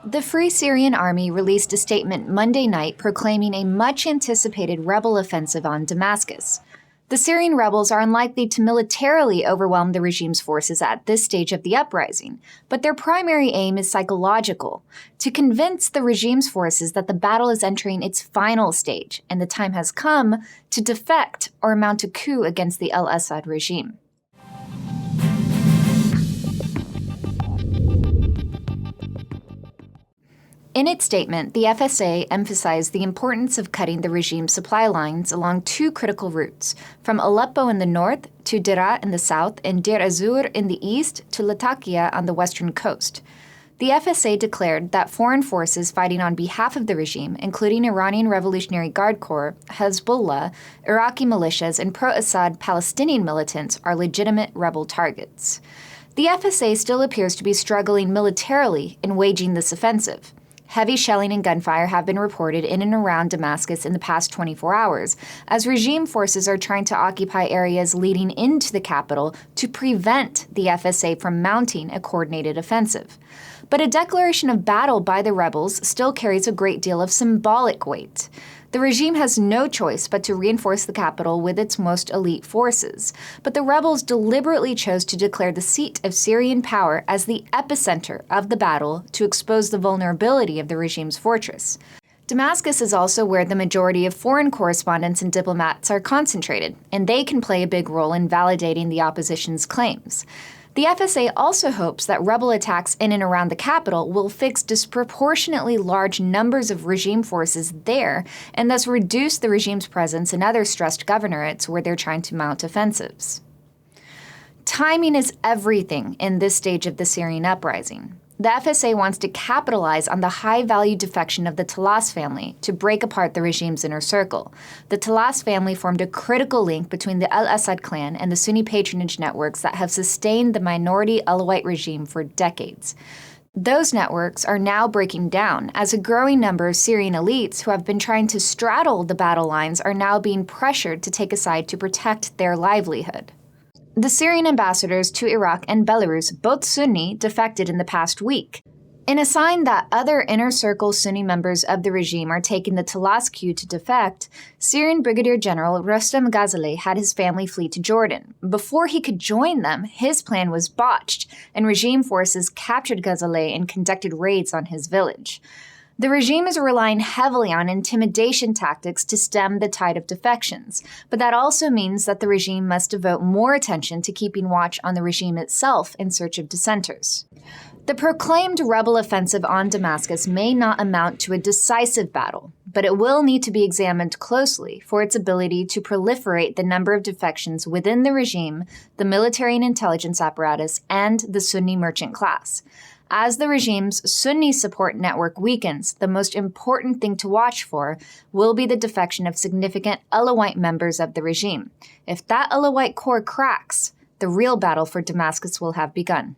The Free Syrian Army released a statement Monday night proclaiming a much-anticipated rebel offensive on Damascus. The Syrian rebels are unlikely to militarily overwhelm the regime's forces at this stage of the uprising, but their primary aim is psychological, to convince the regime's forces that the battle is entering its final stage and the time has come to defect or mount a coup against the al Assad regime. In its statement, the FSA emphasized the importance of cutting the regime's supply lines along two critical routes, from Aleppo in the north to Deraa in the south and Deir ez-Zor in the east to Latakia on the western coast. The FSA declared that foreign forces fighting on behalf of the regime, including Iranian Revolutionary Guard Corps, Hezbollah, Iraqi militias, and pro-Assad Palestinian militants, are legitimate rebel targets. The FSA still appears to be struggling militarily in waging this offensive. Heavy shelling and gunfire have been reported in and around Damascus in the past 24 hours, as regime forces are trying to occupy areas leading into the capital to prevent the FSA from mounting a coordinated offensive. But a declaration of battle by the rebels still carries a great deal of symbolic weight. The regime has no choice but to reinforce the capital with its most elite forces, but the rebels deliberately chose to declare the seat of Syrian power as the epicenter of the battle to expose the vulnerability of the regime's fortress. Damascus is also where the majority of foreign correspondents and diplomats are concentrated, and they can play a big role in validating the opposition's claims. The FSA also hopes that rebel attacks in and around the capital will fix disproportionately large numbers of regime forces there and thus reduce the regime's presence in other stressed governorates where they're trying to mount offensives. Timing is everything in this stage of the Syrian uprising. The FSA wants to capitalize on the high-value defection of the Talas family to break apart the regime's inner circle. The Talas family formed a critical link between the al Assad clan and the Sunni patronage networks that have sustained the minority Alawite regime for decades. Those networks are now breaking down, as a growing number of Syrian elites who have been trying to straddle the battle lines are now being pressured to take a side to protect their livelihood. The Syrian ambassadors to Iraq and Belarus, both Sunni, defected in the past week. In a sign that other inner-circle Sunni members of the regime are taking the Talas cue to defect, Syrian Brigadier General Rostam Ghazaleh had his family flee to Jordan. Before he could join them, his plan was botched, and regime forces captured Ghazaleh and conducted raids on his village. The regime is relying heavily on intimidation tactics to stem the tide of defections, but that also means that the regime must devote more attention to keeping watch on the regime itself in search of dissenters. The proclaimed rebel offensive on Damascus may not amount to a decisive battle, but it will need to be examined closely for its ability to proliferate the number of defections within the regime, the military and intelligence apparatus, and the Sunni merchant class. As the regime's Sunni support network weakens, the most important thing to watch for will be the defection of significant Alawite members of the regime. If that Alawite core cracks, the real battle for Damascus will have begun.